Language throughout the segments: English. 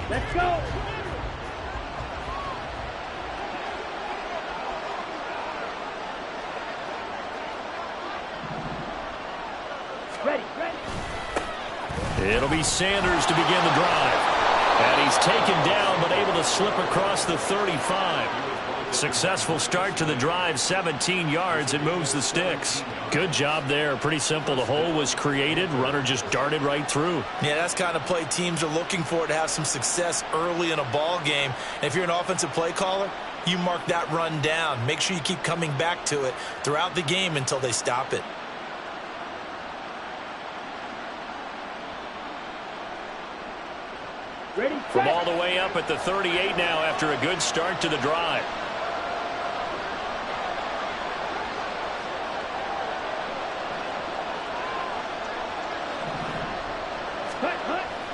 Let's go. Ready. It'll be Sanders to begin the drive. And he's taken down, but able to slip across the 35. Successful start to the drive, 17 yards. It moves the sticks. Good job there. Pretty simple. The hole was created. Runner just darted right through. Yeah, that's kind of play teams are looking for to have some success early in a ball game. And if you're an offensive play caller, you mark that run down. Make sure you keep coming back to it throughout the game until they stop it. Ready. From all the way up at the 38 now after a good start to the drive.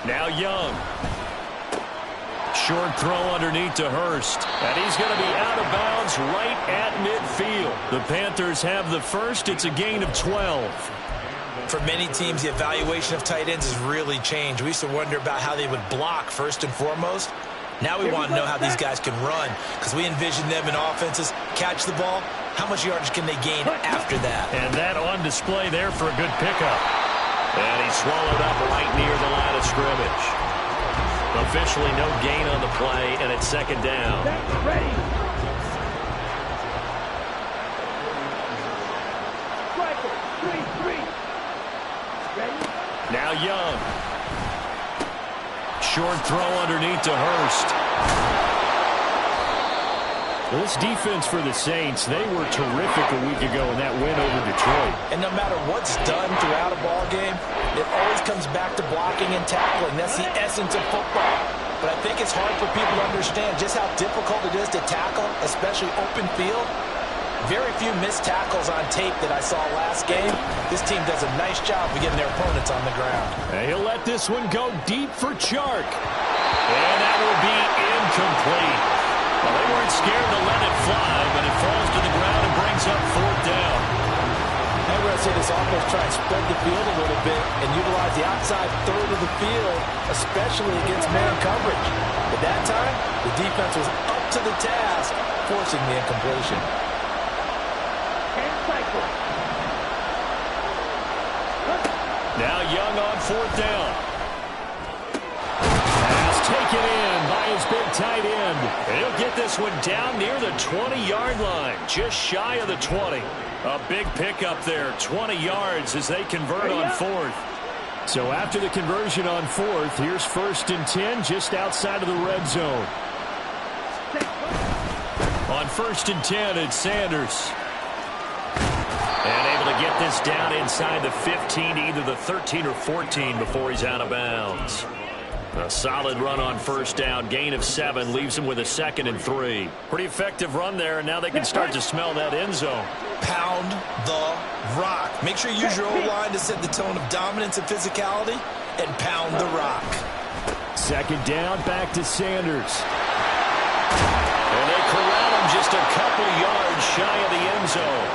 Now Young. Short throw underneath to Hurst. And he's going to be out of bounds right at midfield. The Panthers have the first. It's a gain of 12. For many teams, the evaluation of tight ends has really changed. We used to wonder about how they would block first and foremost. Now we want to know how these guys can run, because we envision them in offenses catch the ball. How much yardage can they gain after that? And that on display there for a good pickup. And he swallowed up right near the line of scrimmage. Officially no gain on the play, and it's second down. Ready. Now Young. Short throw underneath to Hurst. This defense for the Saints, they were terrific a week ago in that win over Detroit. And no matter what's done throughout a ball game, it always comes back to blocking and tackling. That's the essence of football. But I think it's hard for people to understand just how difficult it is to tackle, especially open field. Very few missed tackles on tape that I saw last game. This team does a nice job of getting their opponents on the ground. And he'll let this one go deep for Chark. And that will be incomplete. Well, they weren't scared to let it fly, but it falls to the ground and brings up fourth down. I'm going to say this offense try and spread the field a little bit and utilize the outside third of the field, especially against man coverage. But that time, the defense was up to the task, forcing the incompletion. Now Young on fourth down. Pass taken in by his big tight end. He'll get this one down near the 20-yard line, just shy of the 20. A big pickup there, 20 yards as they convert on fourth. So after the conversion on fourth, here's 1st and 10 just outside of the red zone. On 1st and 10, it's Sanders. And able to get this down inside the 15, either the 13 or 14 before he's out of bounds. A solid run on first down, gain of 7, leaves him with a 2nd and 3. Pretty effective run there, and now they can start to smell that end zone. Pound the rock. Make sure you use your O-line to set the tone of dominance and physicality, and pound the rock. 2nd down, back to Sanders. And they corral him just a couple yards shy of the end zone.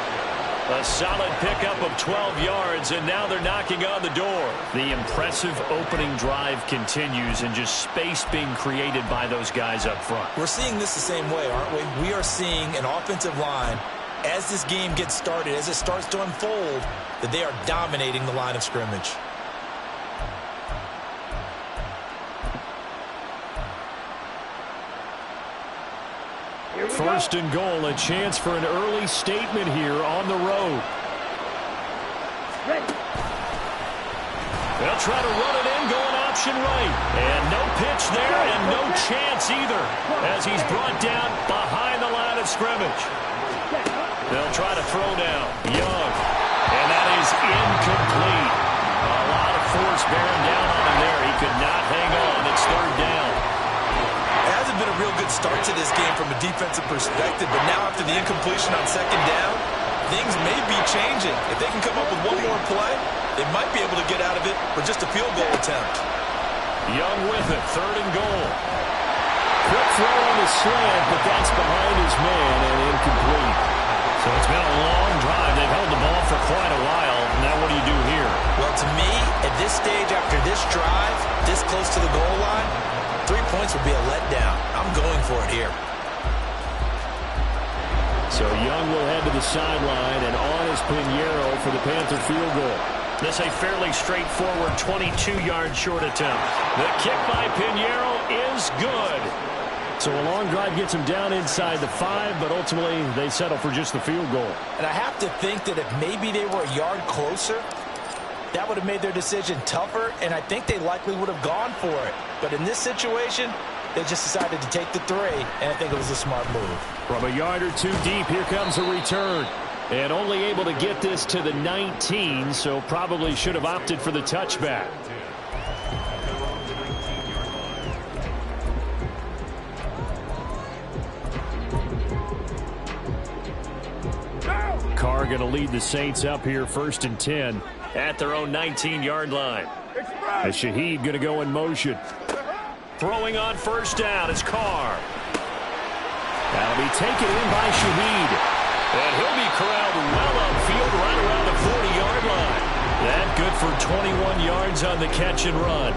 A solid pickup of 12 yards, and now they're knocking on the door. The impressive opening drive continues, and just space being created by those guys up front. We're seeing this the same way, aren't we? We are seeing an offensive line, as this game gets started, as it starts to unfold, that they are dominating the line of scrimmage. First and goal, a chance for an early statement here on the road. Ready. They'll try to run it in, going option right. And no pitch there, and no chance either, as he's brought down behind the line of scrimmage. They'll try to throw now. Young. And that is incomplete. A lot of force bearing down on him there. He could not hang on. It's 3rd down. It hasn't been a real good start to this game from a defensive perspective, but now after the incompletion on 2nd down, things may be changing. If they can come up with one more play, they might be able to get out of it with just a field goal attempt. Young with it, 3rd and goal. Quick throw on the slant, but that's behind his man and incomplete. So it's been a long drive. They've held the ball for quite a while. Now what do you do here? Well, to me, at this stage after this drive, this close to the goal line, 3 points would be a letdown. I'm going for it here. So Young will head to the sideline, and on is Pinheiro for the Panther field goal. This a fairly straightforward 22-yard short attempt. The kick by Pinheiro is good. So a long drive gets him down inside the 5, but ultimately they settle for just the field goal. And I have to think that if maybe they were a yard closer, that would have made their decision tougher, and I think they likely would have gone for it. But in this situation, they just decided to take the 3, and I think it was a smart move. From a yard or 2 deep, here comes a return. And only able to get this to the 19, so probably should have opted for the touchback. Carr going to lead the Saints up here 1st and 10 at their own 19-yard line. As Shaheed going to go in motion. Throwing on 1st down is Carr. That'll be taken in by Shaheed. And he'll be corralled well upfield right around the 40-yard line. That good for 21 yards on the catch and run.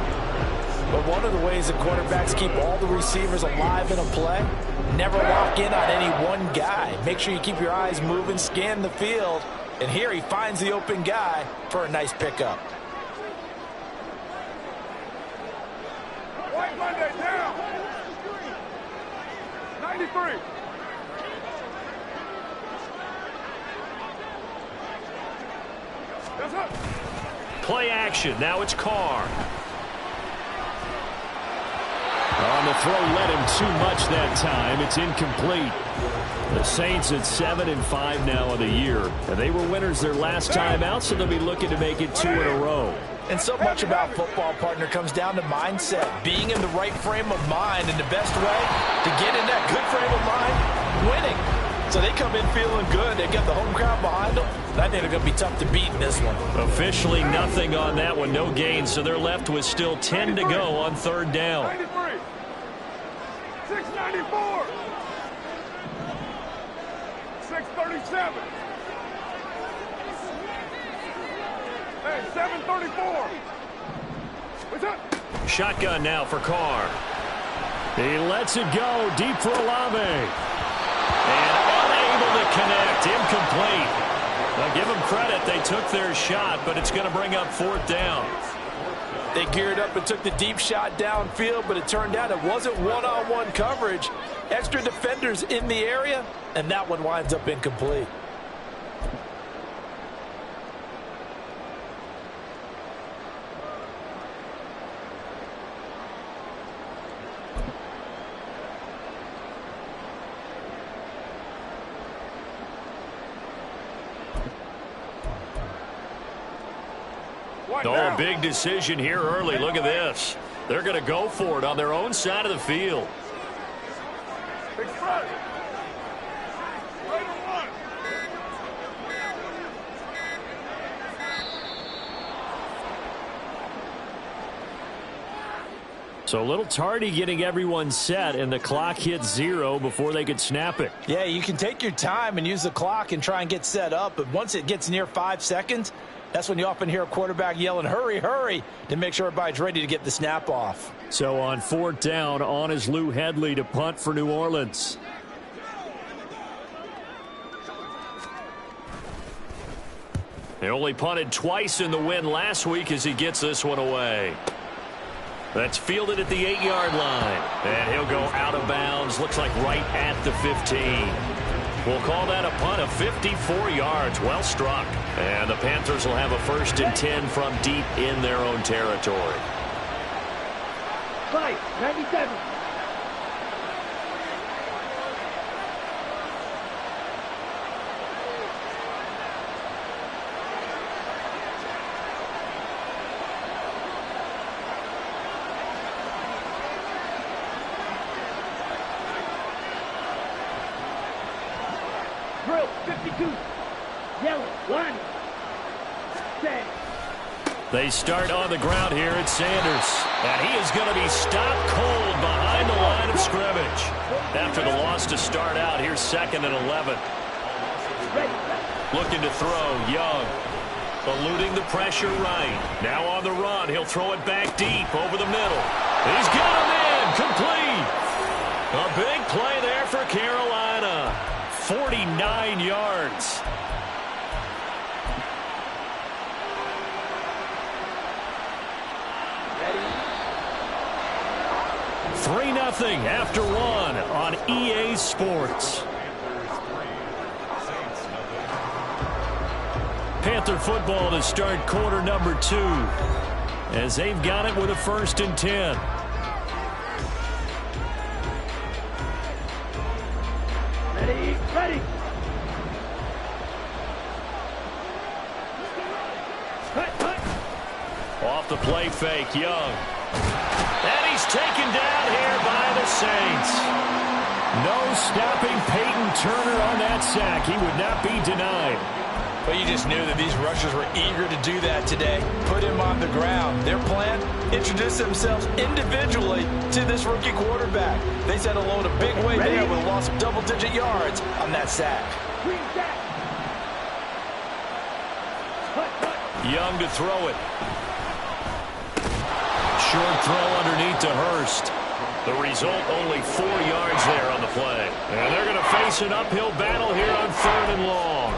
But one of the ways that quarterbacks keep all the receivers alive in a play, never lock in on any one guy. Make sure you keep your eyes moving, scan the field. And here he finds the open guy for a nice pickup. White Monday down. 93. That's it. Play action. Now it's Carr. On the throw, led him too much that time. It's incomplete. The Saints at 7-5 now of the year. And they were winners their last time out, so they'll be looking to make it 2 in a row. And so much about football, partner, comes down to mindset. Being in the right frame of mind, and the best way to get in that good frame of mind, winning. So they come in feeling good. They got the home crowd behind them. I think they're going to be tough to beat in this one. Officially nothing on that one. No gain, so they're left with still 10 to go on 3rd down. 93. 694. 637. Hey, 734. What's up? Shotgun now for Carr. He lets it go deep for Olave. And unable to connect. Incomplete. Now give them credit. They took their shot, but it's going to bring up 4th down. They geared up and took the deep shot downfield, but it turned out it wasn't one-on-one coverage. Extra defenders in the area, and that one winds up incomplete. Oh, big decision here early. Look at this. They're going to go for it on their own side of the field. So a little tardy getting everyone set, and the clock hit 0 before they could snap it. Yeah, you can take your time and use the clock and try and get set up, but once it gets near 5 seconds, that's when you often hear a quarterback yelling, hurry, hurry, to make sure everybody's ready to get the snap off. So on 4th down, on is Lou Hedley to punt for New Orleans. They only punted twice in the win last week as he gets this one away. That's fielded at the 8-yard line. And he'll go out of bounds. Looks like right at the 15. We'll call that a punt of 54 yards. Well struck. And the Panthers will have a 1st and 10 from deep in their own territory. 97. Drill, 52. Yellow, line. 10. They start on the ground here at Sanders. And he is going to be stopped cold behind the line of scrimmage. After the loss to start out, here's 2nd and 11. Looking to throw, Young. Eluding the pressure right. Now on the run, he'll throw it back deep over the middle. He's got him in. Complete. 3-0 after one on EA Sports. Panther football to start quarter number 2 as they've got it with a 1st and 10. Ready. Off the play fake, Young. And he's taken down here by the Saints. No stopping Peyton Turner on that sack. He would not be denied. But you just knew that these rushers were eager to do that today. Put him on the ground. Their plan, introduce themselves individually to this rookie quarterback. They said hello in a big way there with a loss of double-digit yards on that sack. Young to throw it. Short throw underneath to Hurst. The result, only 4 yards there on the play. And they're going to face an uphill battle here on 3rd and long.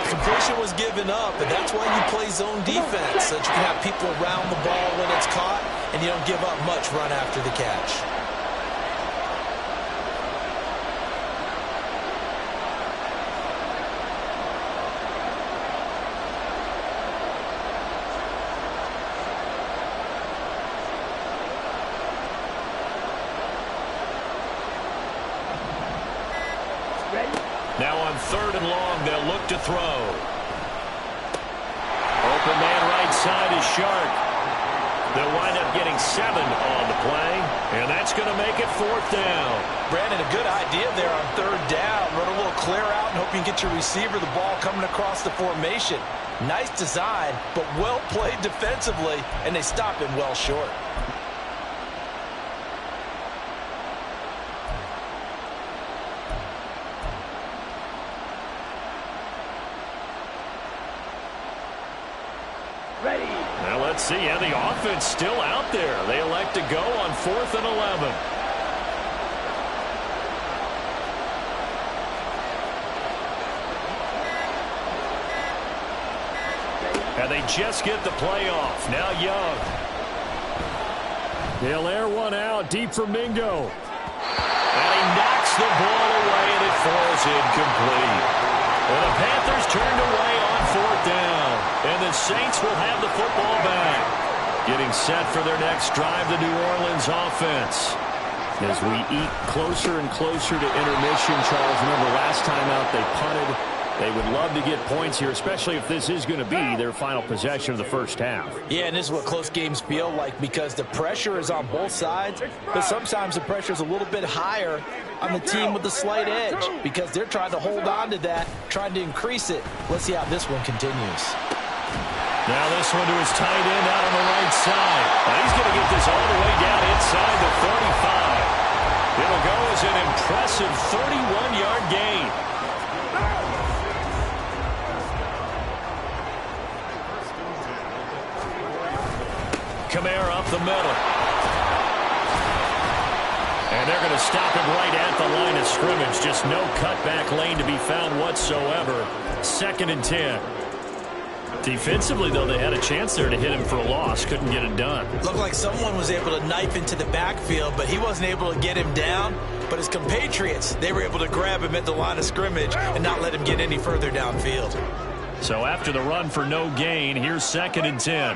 Completion was given up, and that's why you play zone defense, so that you can have people around the ball when it's caught, and you don't give up much run after the catch. Now on 3rd and long, they'll look to throw. Open man right side is Shark. They'll wind up getting 7 on the play, and that's going to make it 4th down. Brandon, a good idea there on 3rd down. Run a little clear out and hope you can get your receiver the ball coming across the formation. Nice design, but well played defensively, and they stop him well short. Now let's see how the offense still out there. They elect to go on 4th and 11. And they just get the play off. Now Young. They'll air one out deep for Mingo. And he knocks the ball away, and it falls incomplete. And the Panthers turned away on 4th down. And the Saints will have the football back. Getting set for their next drive, the New Orleans offense. As we eat closer and closer to intermission, Charles, remember last time out they punted. They would love to get points here, especially if this is going to be their final possession of the first half. Yeah, and this is what close games feel like because the pressure is on both sides, but sometimes the pressure is a little bit higher on the team with the slight edge because they're trying to hold on to that, trying to increase it. Let's see how this one continues. Now this one to his tight end out on the right side. Now he's going to get this all the way down inside the 35. It'll go as an impressive 31-yard gain. Kamara up the middle. And they're going to stop him right at the line of scrimmage. Just no cutback lane to be found whatsoever. 2nd and 10. Defensively, though, they had a chance there to hit him for a loss. Couldn't get it done. Looked like someone was able to knife into the backfield, but he wasn't able to get him down. But his compatriots, they were able to grab him at the line of scrimmage and not let him get any further downfield. So after the run for no gain, here's 2nd and 10.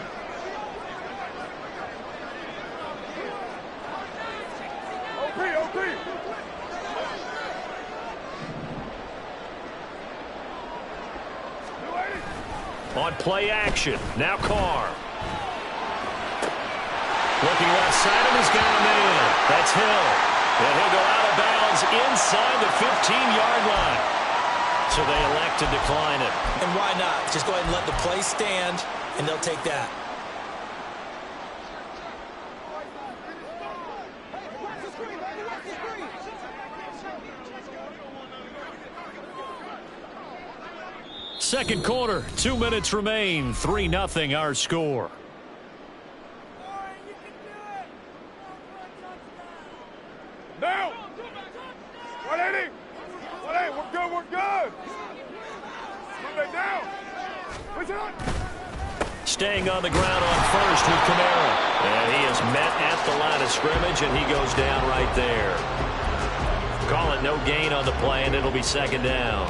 On play action, now Carr. Looking left side of him, he's got a man. That's Hill. And he'll go out of bounds inside the 15-yard line. So they elect to decline it. And why not? Just go ahead and let the play stand, and they'll take that. Second quarter, 2 minutes remain. 3-0 our score. Now! 180! 180, we're good, we're good! Move it now! Push it on! staying on the ground on first with Kamara. And he is met at the line of scrimmage, and he goes down right there. Call it no gain on the play, and it'll be second down.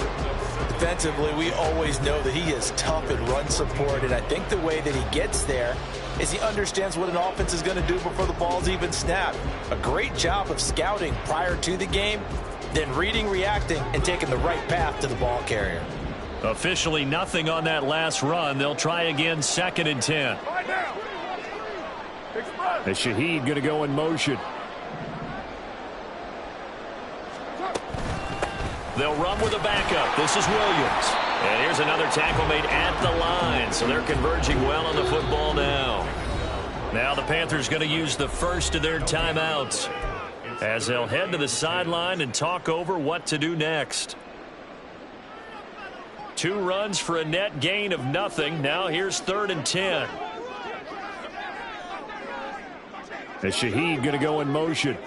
Defensively, we always know that he is tough in run support, and I think the way that he gets there is he understands what an offense is going to do before the ball's even snapped. A great job of scouting prior to the game, then reading, reacting, and taking the right path to the ball carrier. Officially nothing on that last run. They'll try again, 2nd and 10. And Shaheed going to go in motion. They'll run with a backup. This is Williams. And here's another tackle made at the line. So they're converging well on the football now. Now the Panthers going to use the first of their timeouts as they'll head to the sideline and talk over what to do next. 2 runs for a net gain of nothing. Now here's 3rd and 10. And Shaheed going to go in motion.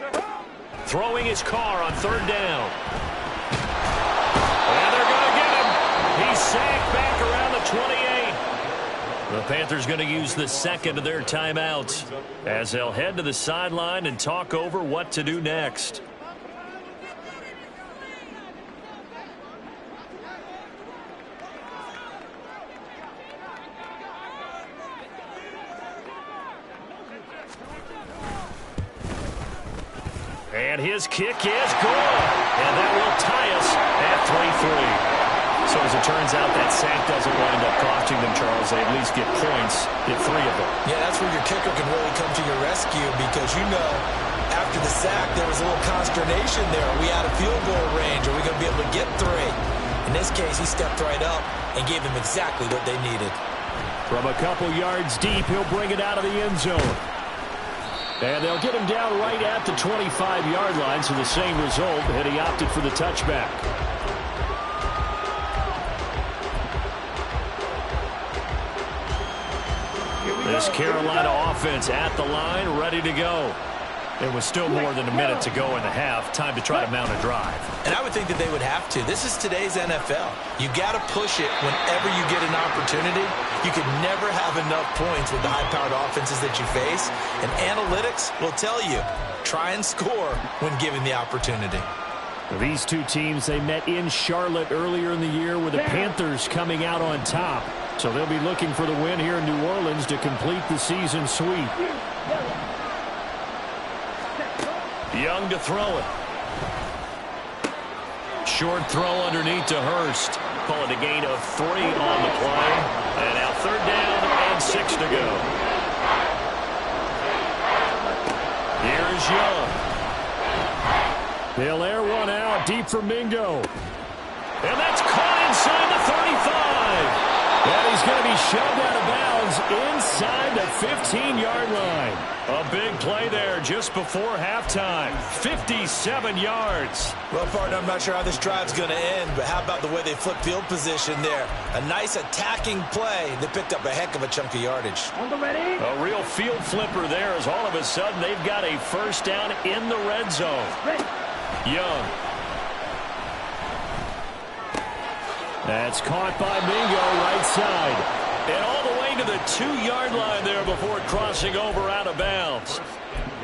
Throwing his car on 3rd down. And they're going to get him. He's sacked back around the 28. The Panthers going to use the second of their timeouts as they'll head to the sideline and talk over what to do next. And his kick is good. And that will tie us at 3-3. So as it turns out, that sack doesn't wind up costing them, Charles. They at least get points, get 3 of them. Yeah, that's where your kicker can really come to your rescue because, you know, after the sack, there was a little consternation there. Are we out of field goal range? Are we going to be able to get 3? In this case, he stepped right up and gave them exactly what they needed. From a couple yards deep, he'll bring it out of the end zone. And they'll get him down right at the 25-yard line, so the same result, and he opted for the touchback. This Carolina offense at the line, ready to go. It was still more than a minute to go in the half. Time to try to mount a drive. And I would think that they would have to. This is today's NFL. You got to push it whenever you get an opportunity. You can never have enough points with the high-powered offenses that you face. And analytics will tell you, try and score when given the opportunity. These two teams, they met in Charlotte earlier in the year with the Panthers coming out on top. So they'll be looking for the win here in New Orleans to complete the season sweep. Young to throw it. Short throw underneath to Hurst. Call it a gain of 3 on the play. And now 3rd down and 6 to go. Here's Young. They'll air one out deep for Mingo. And that's caught inside the 35. And he's going to be shoved out of bounds inside the 15-yard line. A big play there just before halftime. 57 yards. Well, partner, I'm not sure how this drive's going to end, but how about the way they flip field position there? A nice attacking play that picked up a heck of a chunk of yardage. A real field flipper there as all of a sudden they've got a first down in the red zone. Young. That's caught by Mingo right side. And all the way to the 2-yard line there before crossing over out of bounds.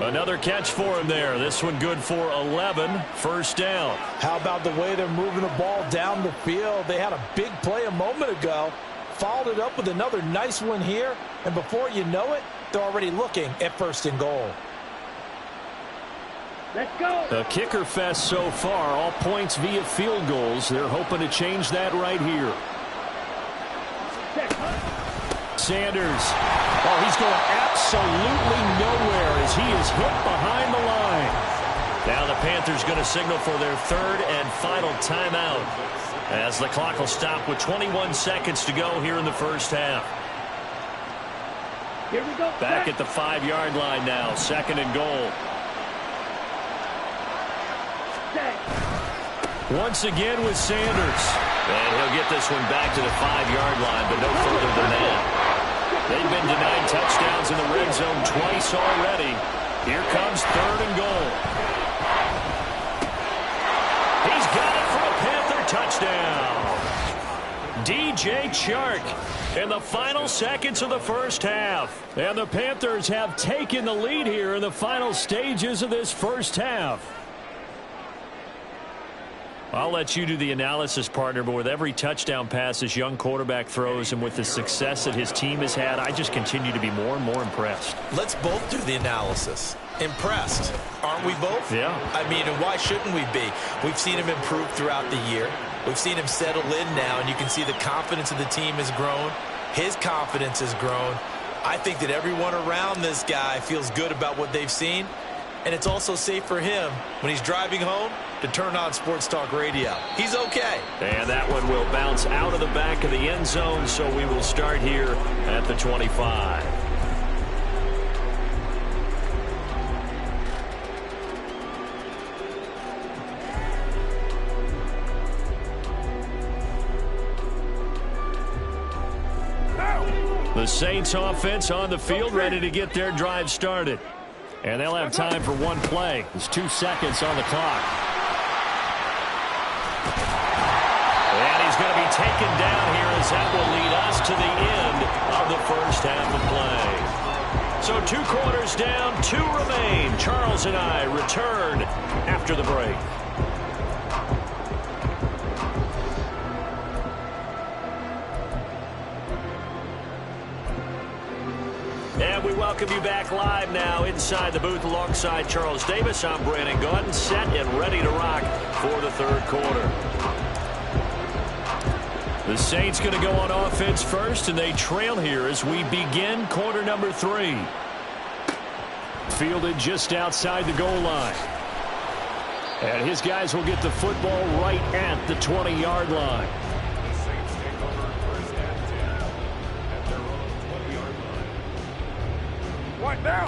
Another catch for him there. This one good for 11. First down. How about the way they're moving the ball down the field? They had a big play a moment ago. Followed it up with another nice one here. And before you know it, they're already looking at 1st and goal. Let's go. A kicker fest so far. All points via field goals. They're hoping to change that right here. Sanders. Oh, he's going absolutely nowhere as he is hit behind the line. Now the Panthers going to signal for their 3rd and final timeout as the clock will stop with 21 seconds to go here in the first half. Here we go. Back at the 5-yard line now. 2nd and goal. Once again with Sanders. And he'll get this one back to the 5-yard line, but no further than that. They've been denied touchdowns in the red zone twice already. Here comes 3rd and goal. He's got it for a Panther touchdown. DJ Chark. in the final seconds of the first half. And the Panthers have taken the lead here in the final stages of this first half. I'll let you do the analysis, partner, but with every touchdown pass this young quarterback throws and with the success that his team has had, I just continue to be more and more impressed. Let's both do the analysis. Impressed, aren't we both? Yeah. I mean, and why shouldn't we be? We've seen him improve throughout the year. We've seen him settle in now, and you can see the confidence of the team has grown. His confidence has grown. I think that everyone around this guy feels good about what they've seen, and it's also safe for him when he's driving home to turn on Sports Talk Radio. He's okay. And that one will bounce out of the back of the end zone, so we will start here at the 25. The Saints offense on the field, ready to get their drive started. And they'll have time for one play. There's 2 seconds on the clock. And he's going to be taken down here as that will lead us to the end of the first half of play. So 2 quarters down, 2 remain. Charles and I return after the break. And we welcome you back live now inside the booth alongside Charles Davis. I'm Brandon Gaudin, set and ready to rock for the third quarter. The Saints going to go on offense first, and they trail here as we begin quarter number 3. Fielded just outside the goal line. And his guys will get the football right at the 20-yard line.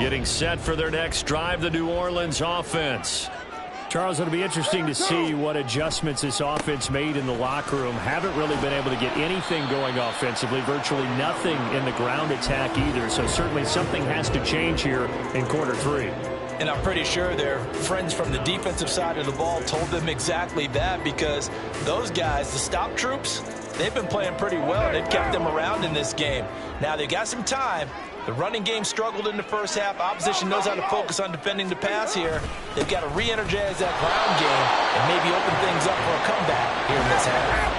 Getting set for their next drive, the New Orleans offense. Charles, it'll be interesting to see what adjustments this offense made in the locker room. Haven't really been able to get anything going offensively, virtually nothing in the ground attack either. So certainly something has to change here in quarter 3. And I'm pretty sure their friends from the defensive side of the ball told them exactly that, because those guys, the stop troops, they've been playing pretty well. They've kept them around in this game. Now they got some time. The running game struggled in the first half. Opposition knows how to focus on defending the pass here. They've got to re-energize that ground game and maybe open things up for a comeback here in this half.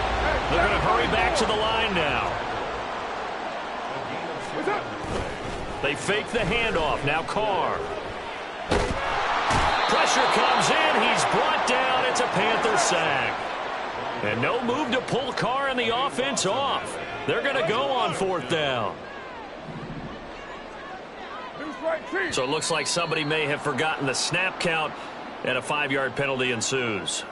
They're going to hurry back to the line now. They fake the handoff. Now Carr. Pressure comes in. He's brought down. It's a Panther sack. And no move to pull Carr and the offense off. They're going to go on 4th down. So it looks like somebody may have forgotten the snap count, and a 5-yard penalty ensues.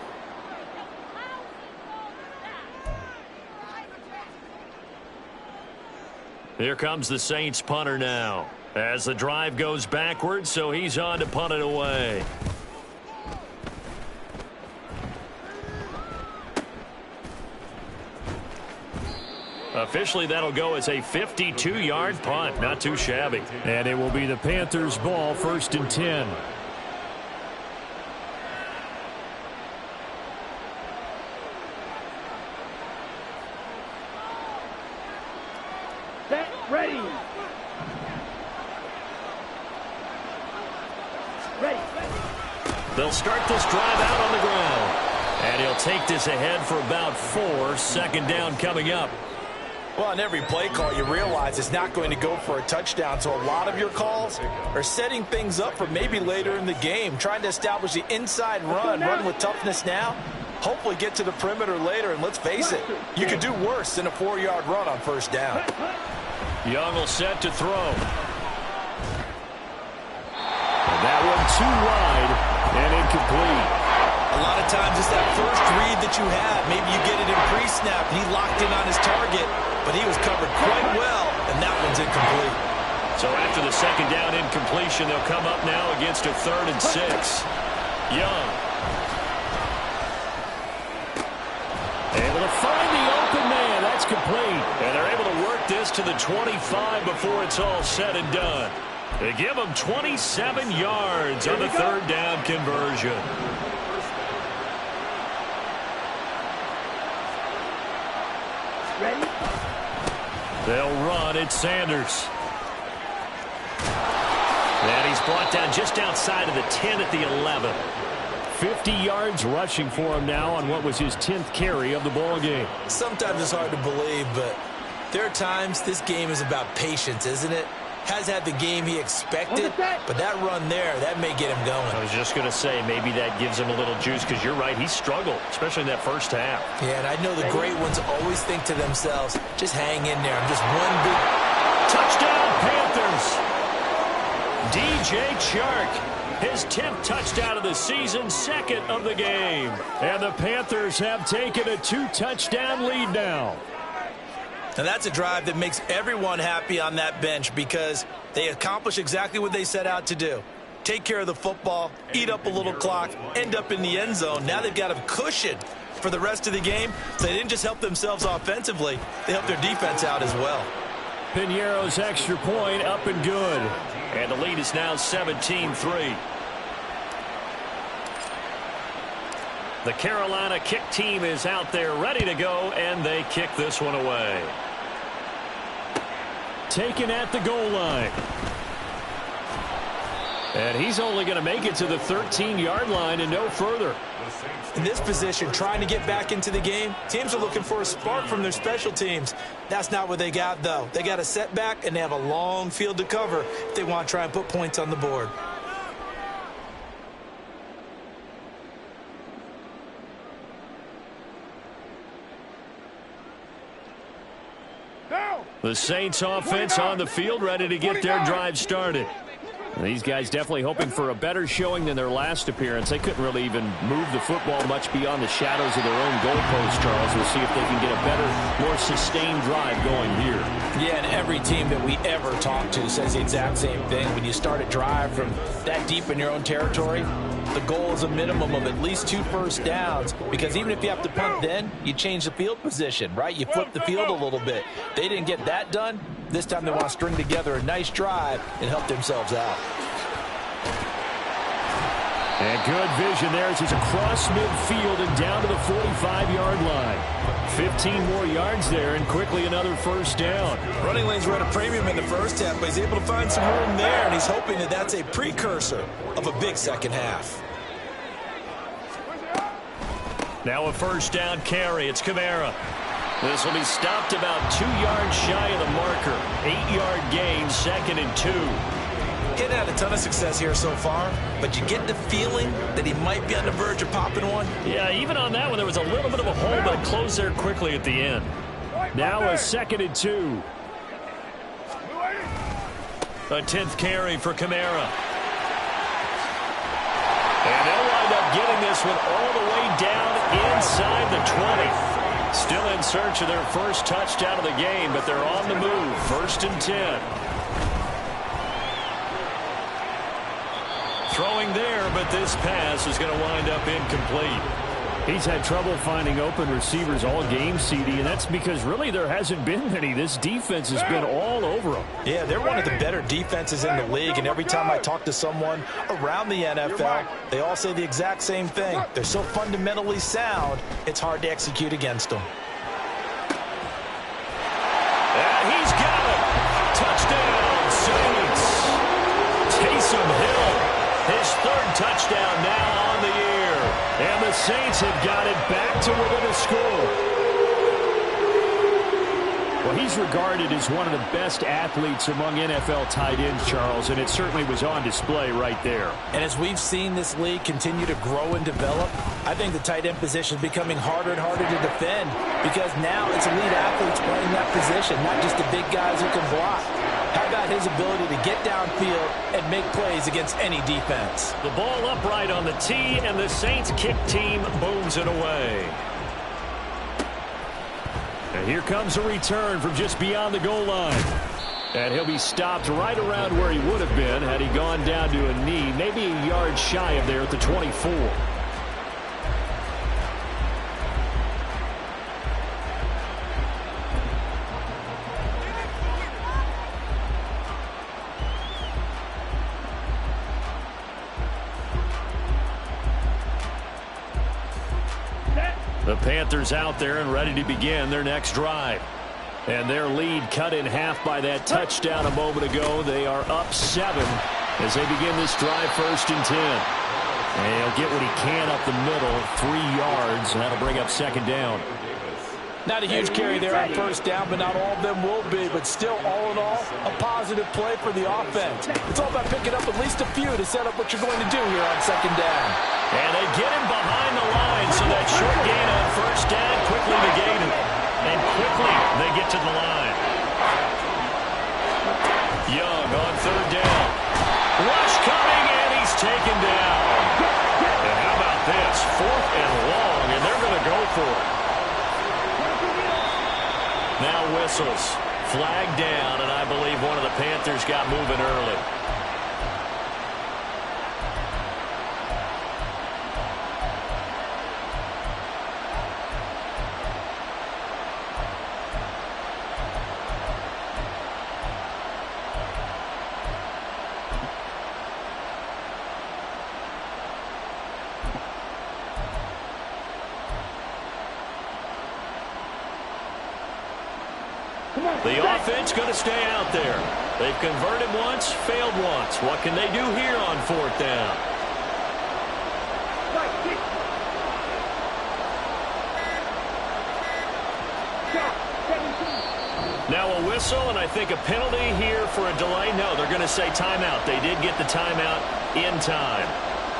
Here comes the Saints punter now as the drive goes backwards, so he's on to punt it away. Officially, that'll go as a 52-yard punt. Not too shabby. And it will be the Panthers' ball, 1st and 10. Set, ready. Ready. They'll start this drive out on the ground. And he'll take this ahead for about 4. 2nd down coming up. Well, on every play call, you realize it's not going to go for a touchdown. So a lot of your calls are setting things up for maybe later in the game, trying to establish the inside run with toughness now, hopefully get to the perimeter later. And let's face it, you could do worse than a 4-yard run on 1st down. Young will set to throw. And that one too wide and incomplete. A lot of times it's that first read that you have. Maybe you get it in pre-snap, and he locked in on his target, but he was covered quite well, and that one's incomplete. So after the 2nd down incompletion, they'll come up now against a 3rd and 6. Young. Able to find the open man. That's complete. And they're able to work this to the 25 before it's all said and done. They give them 27 yards on the 3rd down conversion. They'll run. It's Sanders. And he's brought down just outside of the 10 at the 11. 50 yards rushing for him now on what was his 10th carry of the ball game. Sometimes it's hard to believe, but there are times this game is about patience, isn't it? Has had the game he expected, but that run there, that may get him going. I was just going to say, maybe that gives him a little juice, because you're right, he struggled, especially in that first half. Yeah, and I know the great ones always think to themselves, just hang in there. I'm just one big... Touchdown, Panthers! DJ Chark, his 10th touchdown of the season, second of the game. And the Panthers have taken a 2-touchdown lead now. And that's a drive that makes everyone happy on that bench because they accomplish exactly what they set out to do. Take care of the football, eat up a little clock, end up in the end zone. Now they've got a cushion for the rest of the game. So they didn't just help themselves offensively, they helped their defense out as well. Piñeiro's extra point up and good. And the lead is now 17-3. The Carolina kick team is out there ready to go, and they kick this one away. Taken at the goal line. And he's only going to make it to the 13-yard line and no further. In this position, trying to get back into the game, teams are looking for a spark from their special teams. That's not what they got, though. They got a setback, and they have a long field to cover if they want to try and put points on the board. The Saints offense on the field, ready to get their drive started. These guys definitely hoping for a better showing than their last appearance. They couldn't really even move the football much beyond the shadows of their own goalpost, Charles. We'll see if they can get a better, more sustained drive going here. Yeah, and every team that we ever talk to says the exact same thing. When you start a drive from that deep in your own territory, the goal is a minimum of at least 2 first downs, because even if you have to punt then, you change the field position, right? You flip the field a little bit. They didn't get that done. This time they want to string together a nice drive and help themselves out. And good vision there as he's across midfield and down to the 45-yard line. 15 more yards there and quickly another first down. Running lanes were at a premium in the first half, but he's able to find some room there, and he's hoping that that's a precursor of a big second half. Now a first down carry. It's Kamara. This will be stopped about 2 yards shy of the marker. 8-yard gain, 2nd and 2. He's had a ton of success here so far, but you get the feeling that he might be on the verge of popping one. Yeah, even on that one, there was a little bit of a hole, but it closed there quickly at the end. Now a 2nd and 2. A 10th carry for Kamara. And they'll wind up getting this one all the way down inside the 20. Still in search of their first touchdown of the game, but they're on the move. 1st and 10. Throwing there, but this pass is going to wind up incomplete. He's had trouble finding open receivers all game, CD, and that's because really there hasn't been many. This defense has been all over them. Yeah, they're one of the better defenses in the league, and every time I talk to someone around the NFL, they all say the exact same thing. They're so fundamentally sound, it's hard to execute against them. And he's got it. Touchdown, Saints. Taysom Hill. His 3rd touchdown now on the year. And the Saints have got it back to within a score. Well, he's regarded as one of the best athletes among NFL tight ends, Charles, and it certainly was on display right there. And as we've seen this league continue to grow and develop, I think the tight end position is becoming harder and harder to defend because now it's elite athletes playing that position, not just the big guys who can block. How about his ability to get downfield and make plays against any defense? The ball upright on the tee, and the Saints kick team booms it away. And here comes a return from just beyond the goal line. And he'll be stopped right around where he would have been had he gone down to a knee, maybe a yard shy of there at the 24. The Panthers out there and ready to begin their next drive. And their lead cut in half by that touchdown a moment ago. They are up 7 as they begin this drive, 1st and 10. And he'll get what he can up the middle, 3 yards, and that'll bring up 2nd down. Not a huge carry there on 1st down, but not all of them will be. But still, all in all, a positive play for the offense. It's all about picking up at least a few to set up what you're going to do here on 2nd down. And they get him behind the line, so that short gain on 1st down quickly negated. And quickly they get to the line. Young on 3rd down. Rush coming, and he's taken down. And how about this? 4th and long, and they're going to go for it. Now whistles. Flag down, and I believe one of the Panthers got moving early. The offense going to stay out there. They've converted once, failed once. What can they do here on 4th down? Now a whistle, and I think a penalty here for a delay. No, they're going to say timeout. They did get the timeout in time.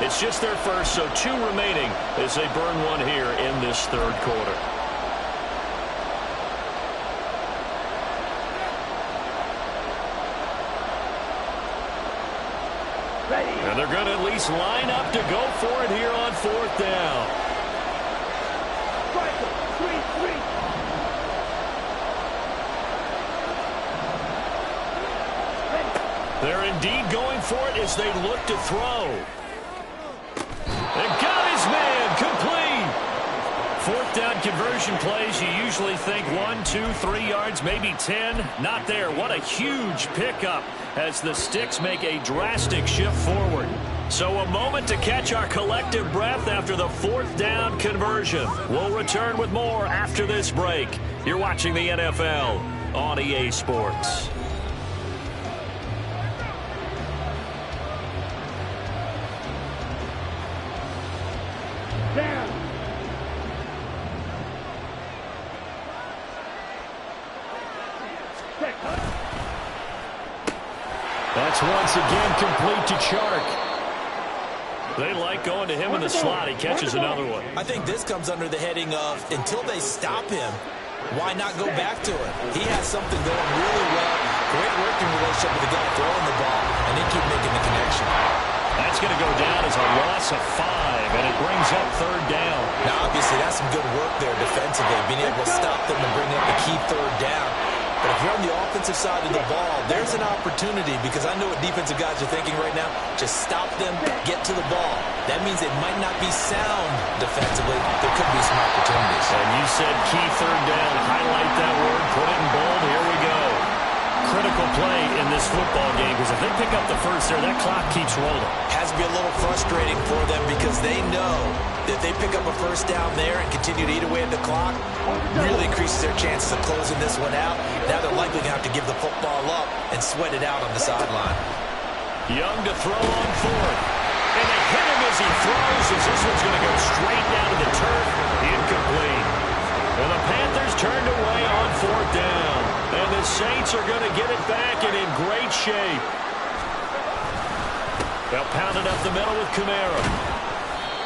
It's just their first, so 2 remaining as they burn one here in this 3rd quarter. And they're going to at least line up to go for it here on 4th down. They're indeed going for it as they look to throw. And got his man complete. 4th down conversion plays, you usually think 1, 2, 3 yards, maybe 10. Not there. What a huge pickup as the Sticks make a drastic shift forward. So a moment to catch our collective breath after the 4th down conversion. We'll return with more after this break. You're watching the NFL on EA Sports. That's once again complete to Chark. They like going to him in the slot. He catches another one. I think this comes under the heading of until they stop him, why not go back to it? He has something going really well. Great working relationship with the guy throwing the ball, and they keep making the connection. That's going to go down as a loss of 5, and it brings up 3rd down. Now, obviously, that's some good work there defensively, being able to stop them and bring up the key 3rd down. But if you're on the offensive side of the ball, there's an opportunity, because I know what defensive guys are thinking right now. Just stop them, get to the ball. That means it might not be sound defensively. There could be some opportunities. And you said key 3rd down. Highlight that word. Put it in bold. Here we go. Critical play in this football game, because if they pick up the first there, that clock keeps rolling. Has to be a little frustrating for them, because they know that if they pick up a 1st down there and continue to eat away at the clock, really increases their chances of closing this one out. Now they're likely going to have to give the football up and sweat it out on the sideline. Young to throw on 4th. And they hit him as he throws, as this one's going to go straight down to the turf. Incomplete. And the Panthers turned away on 4th down. And the Saints are going to get it back and in great shape. They'll pound it up the middle with Kamara.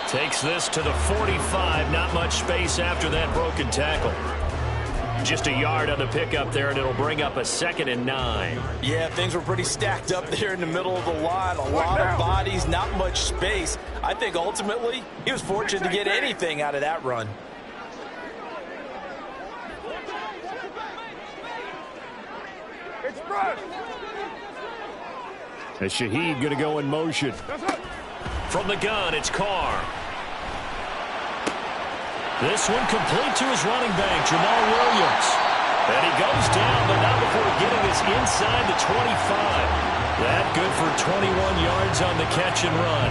Takes this to the 45. Not much space after that broken tackle. Just a yard on the pickup there, and it'll bring up a 2nd and 9. Yeah, things were pretty stacked up there in the middle of the line. A lot of bodies, not much space. I think ultimately he was fortunate to get anything out of that run. As Shaheed going to go in motion. From the gun, it's Carr. This one complete to his running back, Jamal Williams. And he goes down, but not before getting us inside the 25. That good for 21 yards on the catch and run.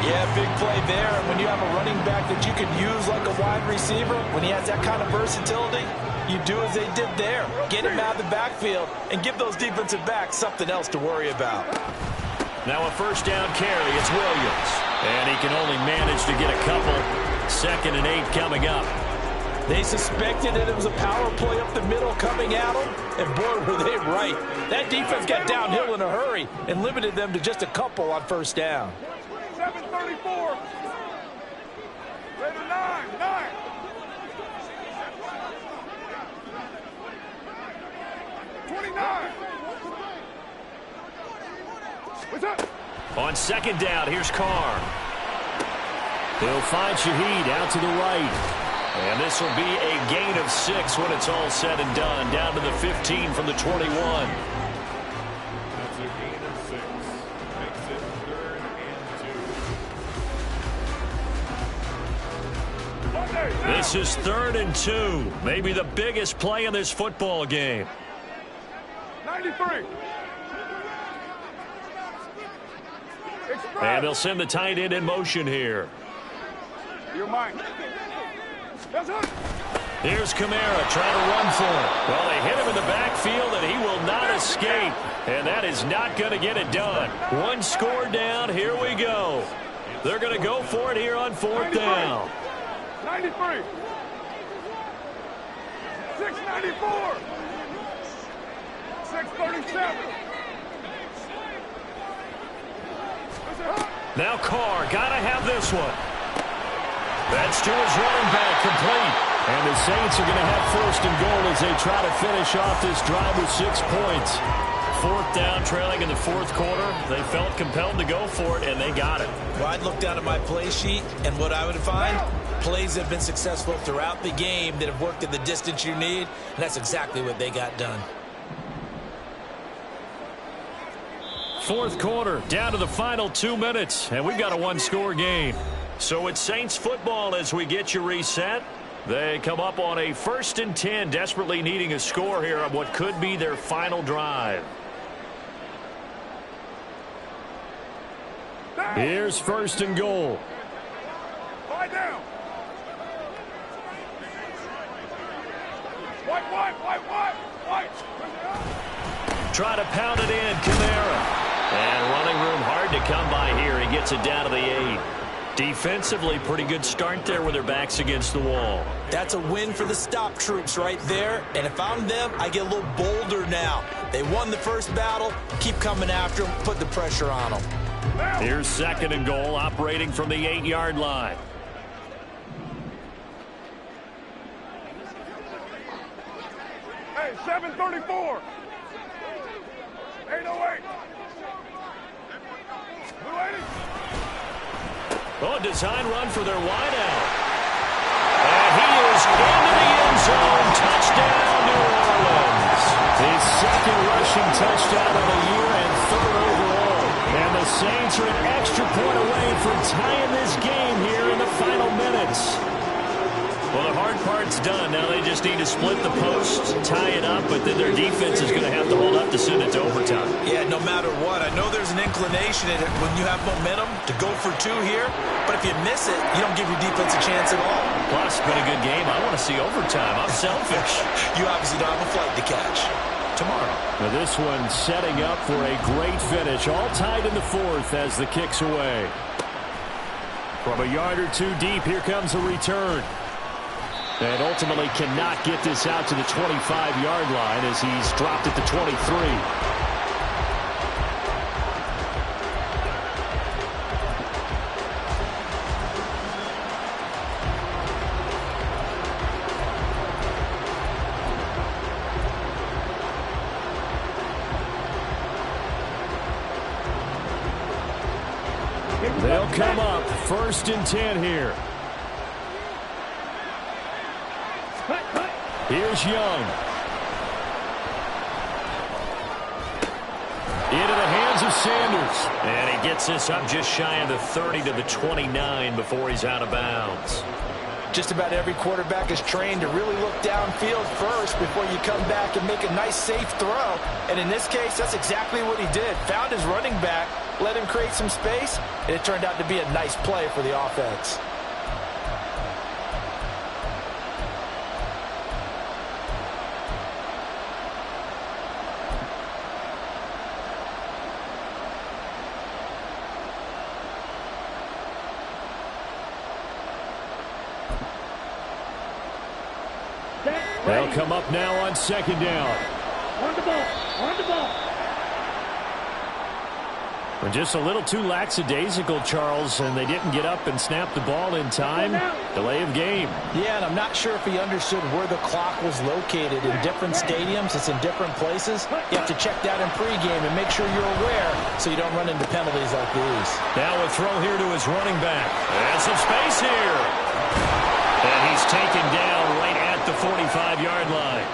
Yeah, big play there. And when you have a running back that you can use like a wide receiver, when he has that kind of versatility, you do as they did there. Get him out of the backfield and give those defensive backs something else to worry about. Now a first down carry. It's Williams. And he can only manage to get a couple. 2nd and 8 coming up. They suspected that it was a power play up the middle coming at them, and boy, were they right. That defense got downhill in a hurry and limited them to just a couple on first down. 7:34. Ready to 9. 29. What's up? On 2nd down, here's Carr. He'll find Shaheed out to the right. And this will be a gain of 6 when it's all said and done. Down to the 15 from the 21. That's a gain of 6. Makes it 3rd and 2. This is 3rd and 2. Maybe the biggest play in this football game. 93. And they'll send the tight end in motion here. You're mine. Here's Kamara trying to run for it. Well, they hit him in the backfield, and he will not escape. And that is not going to get it done. 1 score down. Here we go. They're going to go for it here on 4th down. 93. 694. 637. Now Carr, got to have this one. That's to his running back, complete. And the Saints are going to have 1st and goal as they try to finish off this drive with 6 points. 4th down, trailing in the 4th quarter. They felt compelled to go for it, and they got it. Well, I'd look down at my play sheet, and what I would find, plays have been successful throughout the game that have worked at the distance you need, and that's exactly what they got done. 4th quarter, down to the final 2 minutes, and we've got a 1-score game. So it's Saints football as we get you reset. They come up on a 1st and 10, desperately needing a score here on what could be their final drive. Here's 1st and goal. Lie down. White. Try to pound it in, Kamara. And running room hard to come by here. He gets it down to the 8. Defensively, pretty good start there with their backs against the wall. That's a win for the stop troops right there. And if I'm them, I get a little bolder now. They won the first battle. Keep coming after them. Put the pressure on them. Here's 2nd and goal, operating from the 8-yard line. Hey, 7:34. 8:08. Blue 80. Oh, design run for their wideout. And he is into the end zone. Touchdown, New Orleans. His 2nd rushing touchdown of the year and 3rd overall. And the Saints are an extra point away from tying this game here in the final minutes. Well, the hard part's done. Now they just need to split the post, tie it up, but then their defense is going to have to hold up to send it to overtime. Yeah, no matter what. I know there's an inclination in it when you have momentum to go for 2 here, but if you miss it, you don't give your defense a chance at all. Plus, it's been a good game. I want to see overtime. I'm selfish. You obviously don't have a flight to catch. Tomorrow. Now this one setting up for a great finish. All tied in the 4th as the kick's away. From a yard or 2 deep, here comes a return. And ultimately cannot get this out to the 25-yard line as he's dropped at the 23. They'll come up 1st and 10 here. Here's Young. Into the hands of Sanders. And he gets this up just shy of the 30 to the 29 before he's out of bounds. Just about every quarterback is trained to really look downfield first before you come back and make a nice, safe throw. And in this case, that's exactly what he did. Found his running back, let him create some space, and it turned out to be a nice play for the offense. They'll come up now on second down. On the ball. On the ball. We're just a little too lackadaisical, Charles, and they didn't get up and snap the ball in time. Delay of game. Yeah, and I'm not sure if he understood where the clock was located. In different stadiums, it's in different places. You have to check that in pregame and make sure you're aware so you don't run into penalties like these. Now a throw here to his running back. And some space here. And he's taken down right at the 45-yard line.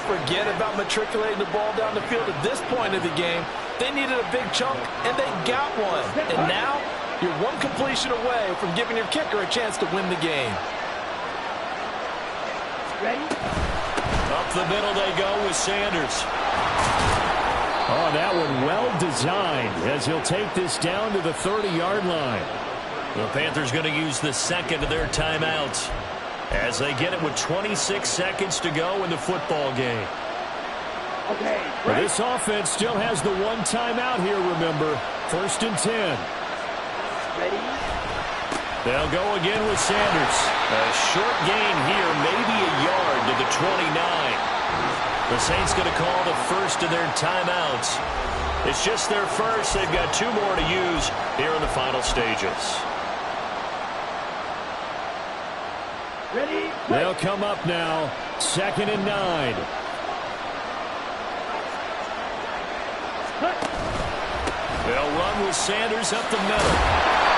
Forget about matriculating the ball down the field at this point of the game. They needed a big chunk, and they got one. And now, you're one completion away from giving your kicker a chance to win the game. Ready? Up the middle they go with Sanders. Oh, that one well designed as he'll take this down to the 30-yard line. The Panthers going to use the second of their timeouts as they get it with 26 seconds to go in the football game. Okay. Well, this offense still has the one timeout here, remember. 1st and 10. Ready? They'll go again with Sanders. A short gain here, maybe a yard to the 29. The Saints going to call the first of their timeouts. It's just their first. They've got 2 more to use here in the final stages. Ready? They'll come up now. 2nd and 9. They'll run with Sanders up the middle.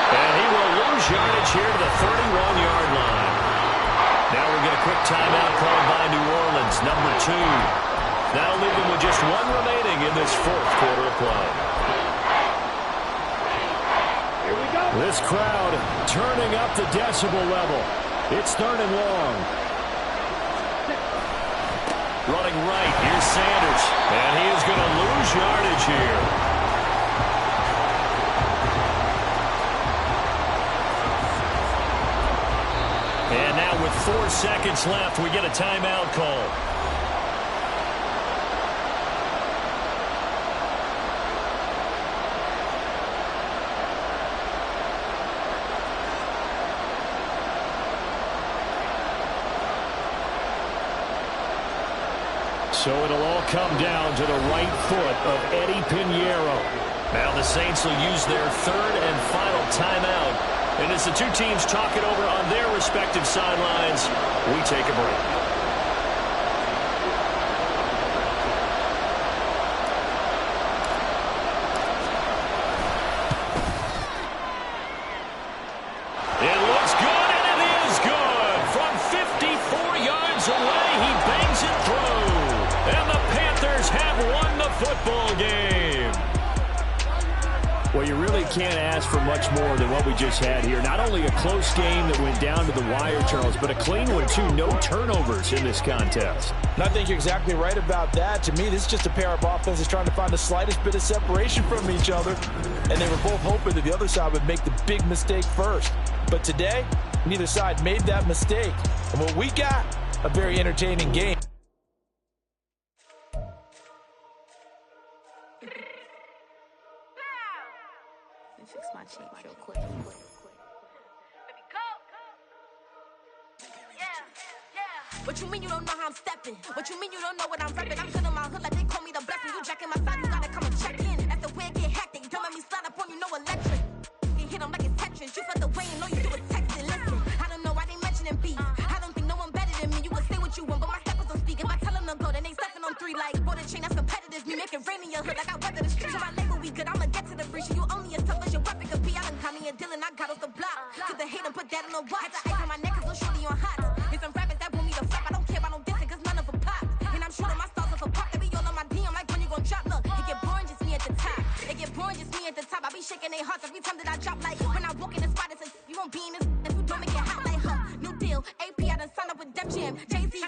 And he will lose yardage here to the 31-yard line. Now we'll get a quick timeout called by New Orleans, number 2. That'll leave them with just 1 remaining in this 4th quarter of play. Here we go. This crowd turning up the decibel level. It's 3rd and long. Running right, here's Sanders. And he is going to lose yardage here. And now with 4 seconds left, we get a timeout call. So it'll all come down to the right foot of Eddie Pinheiro. Now the Saints will use their 3rd and final timeout. And as the 2 teams talk it over on their respective sidelines, we take a break. It looks good, and it is good. From 54 yards away, he bangs it through. And the Panthers have won the football game. Well, you really can't ask for much more than what we just had here. Not only a close game that went down to the wire, Charles, but a clean one, too. No turnovers in this contest. And I think you're exactly right about that. To me, this is just a pair of offenses trying to find the slightest bit of separation from each other. And they were both hoping that the other side would make the big mistake first. But today, neither side made that mistake. And what we got, a very entertaining game. Fix my change real quick. What you mean you don't know how I'm stepping? What you mean you don't know what I'm repping? I'm feeling my hood like they call me the blessing. You jacking my side, you gotta come and check in. That's the way it get hectic. Don't let me slide up on you, no electric. You hit them like it's Tetris. You felt the way and all you do is texting. Listen, I don't know why they mentioning beef. I don't think no one better than me. You would say what you want, but my steppers don't speak. If I tell them to go, then they stepping on 3 like border chain. That's competitive. Me making rain in your hood like I weather the streets. So my label we good. I'ma get to the breach. You only as tough as your weapon could be. I done Tommy and Dylan. I got off the block. Cause the hate and put that on the watch. Had the ice on my neck cause little shorty on hot. There's some rappers that want me to flop. I don't care about no dissing cause none of them pop. And I'm shooting my stars off a pop. They be all on my DM like when you gon' drop. Look, it get boring just me at the top. It get boring just me at the top. I be shaking their hearts every time that I drop like when I walk in the spot. It says you won't be in this if you don't make it hot like huh. New deal. AP, I done signed up with Def Jam. Jay-Z,